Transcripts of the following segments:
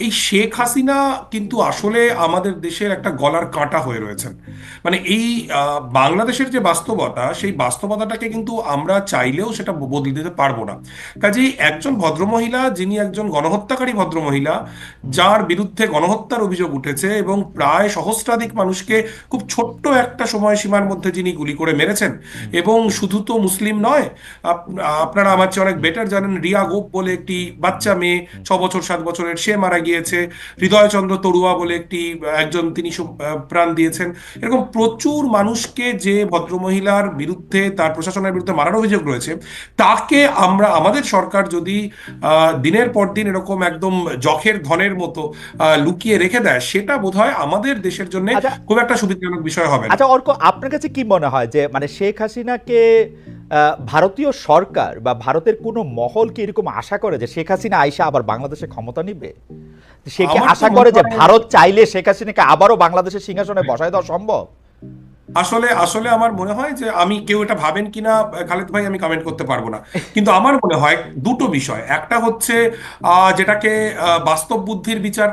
এই শেখ হাসিনা কিন্তু আসলে আমাদের দেশের একটা গলার কাঁটা হয়ে রয়েছেন। মানে এই বাংলাদেশের যে বাস্তবতা, সেই বাস্তবতাটাকে কিন্তু আমরা চাইলেও সেটা বদলে দিতে পারবো না। কাজেই একজন ভদ্রমহিলা, যিনি একজন গণহত্যাকারী ভদ্রমহিলা, যার বিরুদ্ধে গণহত্যার অভিযোগ উঠেছে এবং প্রায় সহস্রাধিক মানুষকে খুব ছোট্ট একটা সময়সীমার মধ্যে যিনি গুলি করে মেরেছেন, এবং শুধু তো মুসলিম নয়, আপনারা আমার চেয়ে অনেক বেটার জানেন, রিয়া গোপ বলে একটি বাচ্চা মেয়ে, 6 বছর 7 বছরের, সে মারা গিয়েছে। হৃদয়চন্দ্র তরুয়া বলে একজন, তিনি প্রাণ দিয়েছেন। এরকম প্রচুর মানুষকে যে ভদ্রমহিলার বিরুদ্ধে, তার প্রশাসনের বিরুদ্ধে মারার অভিযোগ রয়েছে, তাকে আমাদের সরকার যদি দিনের পর দিন এরকম একদম জখের ধনের মতো লুকিয়ে রেখে দেয়, সেটা বোধহয় আমাদের দেশের জন্য আচ্ছা, খুব একটা সুবিধাজনক বিষয় হবে না। আচ্ছা অর্ক, আপনার কাছে কি মনে হয় যে মানে শেখ হাসিনাকে ভারতীয় সরকার বা ভারতের কোনো মহল কি এরকম আশা করে যে শেখ হাসিনা আইসা আবার বাংলাদেশে ক্ষমতা নিবে? সে কি আমার তো আশা করে মনে যে হয়, ভারত চাইলে শেখ হাসিনাকে আবারও বাংলাদেশের সিংহাসনে বসায় দেওয়া সম্ভব? আসলে আসলে আমার মনে হয় যে, আমি কেউ এটা ভাবেন কিনা খালেদ ভাই আমি কমেন্ট করতে পারবো না, কিন্তু আমার মনে হয় দুটো বিষয়। একটা হচ্ছে যেটাকে বাস্তব বুদ্ধির বিচার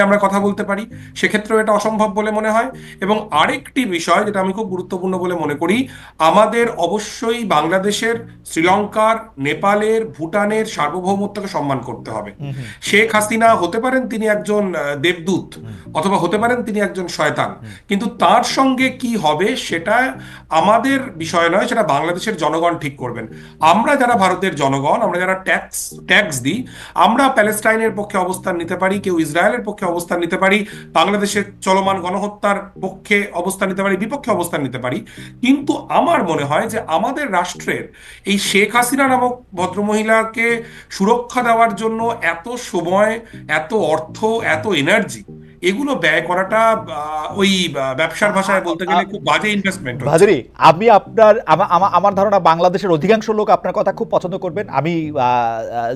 আমরা কথা বলতে পারি, সেক্ষেত্রেও এটা অসম্ভব বলে মনে হয়। এবং আরেকটি বিষয় যেটা আমি খুব গুরুত্বপূর্ণ বলে মনে করি, আমাদের অবশ্যই বাংলাদেশের, শ্রীলঙ্কার, নেপালের, ভুটানের সার্বভৌমত্বকে সম্মান করতে হবে। হুম, হুম, শেখ হাসিনা হতে পারেন তিনি একজন দেবদূত, হুম, অথবা হতে পারেন তিনি একজন শয়তান, হুম। কিন্তু তার সঙ্গে কি হবে সেটা আমাদের বিষয় নয়, সেটা বাংলাদেশের জনগণ ঠিক করবেন। আমরা যারা ভারতের জনগণ, আমরা যারা ট্যাক্স ট্যাক্স দিই, আমরা প্যালেস্টাইনের পক্ষে অবস্থান নিতে পারি, কেউ ইসরায়েলের পক্ষে অবস্থান নিতে পারি, বাংলাদেশের চলমান গণহত্যার পক্ষে অবস্থান নিতে পারি, বিপক্ষে অবস্থান নিতে পারি। কিন্তু আমার মনে হয় যে আমাদের রাষ্ট্রের এই শেখ হাসিনা নামক ভদ্রমহিলাকে সুরক্ষা দেওয়ার জন্য এত সময়, এত অর্থ, এত এনার্জি, এগুলো ব্যয় করাটা ওই ব্যবসার ভাষায় বলতে গেলে খুব বাজে ইনভেস্টমেন্ট হচ্ছে। ভাদুরী, আমি আমার ধারণা বাংলাদেশের অধিকাংশ লোক আপনার কথা খুব পছন্দ করবেন। আমি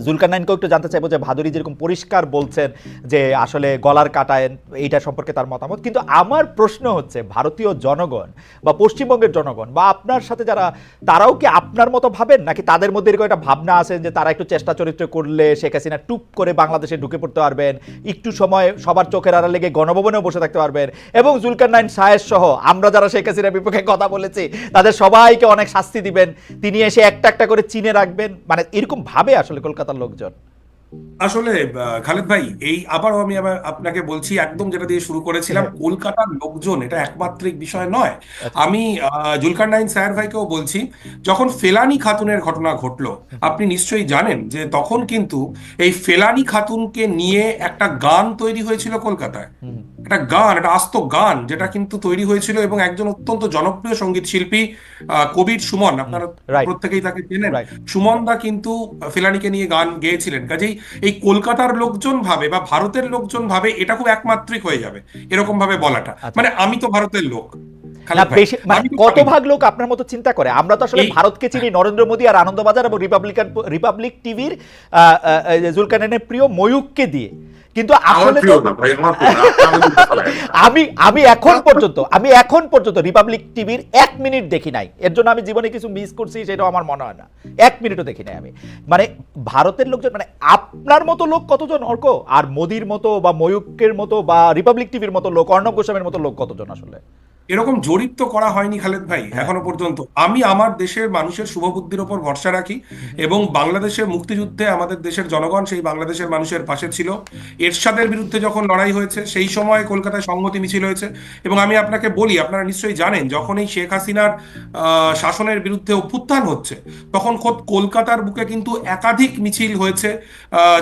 জুলকারনাইনকেও একটু জানতে চাইবো যে ভাদুরী যেরকম পরিষ্কার বলছেন যে আসলে গলার কাটায় এইটা সম্পর্কে তার মতামত, কিন্তু আমার প্রশ্ন হচ্ছে ভারতীয় জনগণ বা পশ্চিমবঙ্গের জনগণ বা আপনার সাথে যারা, তারাও কি আপনার মতো ভাবেন, নাকি তাদের মধ্যে এরকম একটা ভাবনা আছে যে তারা একটু চেষ্টা চরিত্র করলে শেখ হাসিনা টুপ করে বাংলাদেশে ঢুকে পড়তে পারবেন, একটু সময় সবার চোখের আড়ালে গিয়ে গণভবনেও বসে থাকতে পারবেন, এবং জুলকারনাইন সায়ের সহ আমরা যারা শেখ হাসিনার বিপক্ষে কথা বলেছি তাদের সবাইকে অনেক শাস্তি দিবেন, তিনি এসে একটা একটা করে চিনে রাখবেন, মানে এরকম ভাবে আসলে কলকাতার লোকজন? আসলে খালেদ ভাই, এই আবারও আমি আবার আপনাকে বলছি, একদম যেটা দিয়ে শুরু করেছিলাম, কলকাতার লোকজন এটা একমাত্রিক বিষয় নয়। আচ্ছা। আমি জুলকারনাইন সায়ের ভাইকেও বলছি, যখন ফেলানি খাতুনের ঘটনা ঘটলো, আপনি নিশ্চয়ই জানেন যে তখন কিন্তু এই ফেলানি খাতুনকে নিয়ে একটা গান তৈরি হয়েছিল কলকাতায়। হুম, একটা গান, একটা আস্ত গান, যেটা হুম, কিন্তু তৈরি হয়েছিল, এবং একজন অত্যন্ত জনপ্রিয় সঙ্গীত শিল্পী কবির সুমন, হুম। আপনারা রাইট, প্রত্যেকেই তাকে চেনেন, রাইট। সুমন দা কিন্তু ফেলানিকে নিয়ে গান গেয়েছিলেন। কাজেই এই কলকাতার লোকজন ভাবে বা ভারতের লোকজন ভাবে এটা খুব একমাত্রিক হয়ে যাবে, এরকম ভাবে বলাটা, আচ্ছা। মানে আমি তো ভারতের লোক, না খালেদ ভাই, বেশি, মানে আমি তো কত ভাবি না। ভাগ লোক আপনার মতো চিন্তা করে? আমরা তো আসলে এই ভারতকে চিনি নরেন্দ্র মোদী আর আনন্দবাজার এবং রিপাবলিক টিভির জুলকারনাইনের প্রিয় ময়ূককে দিয়ে, কিন্তু আমার আসলে তো প্রিয় না ভাই, আমার প্রিয় না, আপনি আমাকে উল্টো ফেলায়েন না। আমি আমি এখন পর্যন্ত রিপাবলিক টিভির 1 মিনিট দেখি নাই। এর জন্য আমি জীবনে কিছু মিস করছি সেটাও আমার মনে হয় না। 1 মিনিটও দেখি নাই আমি। মানে ভারতের লোকজন, মানে আপনার মতো লোক কতজন অর্ক? আর মোদির মতো বা ময়ূকের মতো বা রিপাবলিক টিভির মতো লোক, অর্ণব গোস্বামীর মতো লোক কতজন আসলে? এরকম জরিপ তো করা হয়নি খালেদ ভাই হ্যাঁ। এখনো পর্যন্ত। আমি আমার দেশের মানুষের শুভবুদ্ধির ওপর ভরসা রাখি, এবং বাংলাদেশের মুক্তিযুদ্ধে আমাদের দেশের জনগণ সেই বাংলাদেশের মানুষের পাশে ছিল। এরশাদের বিরুদ্ধে যখন লড়াই হয়েছে, সেই সময় কলকাতায় সংহতি মিছিল হয়েছে। এবং আমি আপনাকে বলি, আপনারা নিশ্চয়ই জানেন, যখন এই শেখ হাসিনার শাসনের বিরুদ্ধে অভ্যুত্থান হচ্ছে, তখন খোদ কলকাতার বুকে কিন্তু একাধিক মিছিল হয়েছে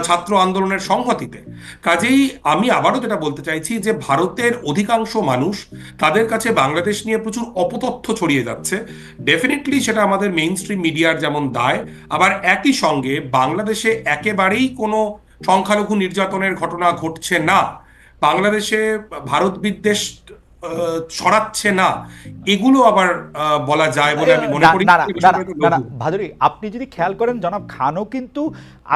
ছাত্র আন্দোলনের সংহতিতে। কাজেই আমি আবারও যেটা বলতে চাইছি যে, ভারতের অধিকাংশ মানুষ, তাদের কাছে বাংলাদেশ নিয়ে প্রচুর অপতথ্য ছড়িয়ে যাচ্ছে। ডেফিনেটলি সেটা আমাদের মেইন স্ট্রিম মিডিয়ার যেমন দায়, আবার একই সঙ্গে বাংলাদেশে একেবারেই কোনো সংখ্যালঘু নির্যাতনের ঘটনা ঘটছে না। বাংলাদেশে ভারত বিদ্বেষ ছড়াচ্ছে না, এগুলো আবার বলা যায় বলে আমি মনে না করি না না এই না বিষয়টা একটু না না লঘু। ভাদুরী, আপনি যদি খেয়াল করেন জনাব খানও কিন্তু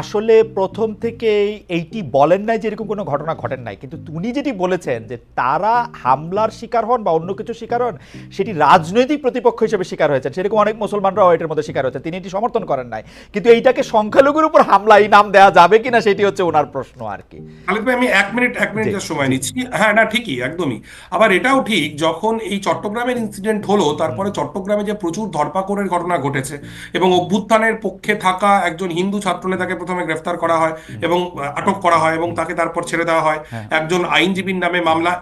আসলে প্রথম থেকে এইটি বলেন নাই যে এরকম কোনো ঘটনা ঘটেন নাই, কিন্তু উনি যেটি বলেছেন যে তারা হামলার শিকার হন বা অন্য কিছু শিকার হন সেটি রাজনৈতিক প্রতিপক্ষ হিসেবে শিকার হয়েছেন, সেরকম অনেক মুসলমানরাও এটার মধ্যে শিকার হয়েছে, তিনি এটি সমর্থন করেন নাই, কিন্তু এইটাকে সংখ্যালঘুর উপর হামলা এই নাম দেওয়া যাবে কিনা সেটি হচ্ছে ওনার প্রশ্ন আর কি। খালিদ ভাই, আমি এক মিনিট জি জাস্ট সময় জি। নিচ্ছি। হ্যাঁ, না ঠিকই, একদমই। আবার এটাও ঠিক, যখন এই চট্টগ্রামের ইনসিডেন্ট হলো হুম, তারপরে চট্টগ্রামে যে প্রচুর ধরপাকড়ের ঘটনা ঘটেছে এবং অভ্যুত্থানের পক্ষে থাকা একজন হিন্দু ছাত্রনেতাকে প্রথমে গ্রেফতার করা হয় হুম, এবং আটক করা হয় এবং তাকে তারপর ছেড়ে দেওয়া হয়, হ্যাঁ একজন আইনজীবীর নামে মামলা,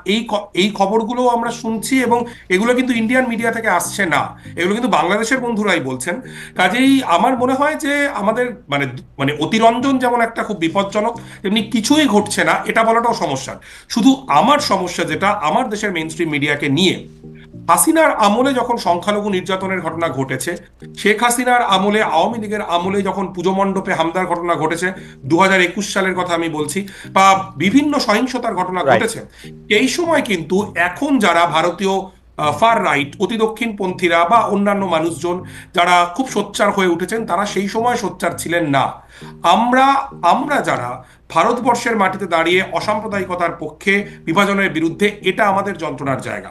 এই খবরগুলো আমরা শুনছি এবং এগুলো কিন্তু ইন্ডিয়ান মিডিয়া থেকে আসছে না, এগুলো কিন্তু বাংলাদেশের বন্ধুরাই বলছেন। কাজেই আমার মনে হয় যে আমাদের মানে মানে অতিরঞ্জন যেমন একটা খুব বিপজ্জনক, তেমনি কিছুই ঘটছে না এটা বলাটাও সমস্যা। শুধু আমার সমস্যা যেটা আমার দেশের মেইন স্ট্রিম মিডিয়াকে নিয়ে, হাসিনার আমলে যখন সংখ্যালঘু নির্যাতনের ঘটনা ঘটেছে, শেখ হাসিনার আমলে, আওয়ামী লীগের আমলে যখন পুজো মণ্ডপে হামলার ঘটনা ঘটেছে, 2021 সালের কথা আমি বলছি, বা বিভিন্ন সহিংসতার ঘটনা রাইট। ঘটেছে, এই সময় কিন্তু এখন যারা ভারতীয় ফার রাইট অতি দক্ষিণপন্থীরা বা অন্যান্য মানুষজন যারা খুব সোচ্চার হয়ে উঠেছেন, তারা সেই সময় সোচ্চার ছিলেন না। আমরা আমরা যারা ভারতবর্ষের মাটিতে দাঁড়িয়ে অসাম্প্রদায়িকতার পক্ষে, বিভাজনের বিরুদ্ধে, এটা আমাদের যন্ত্রণার জায়গা।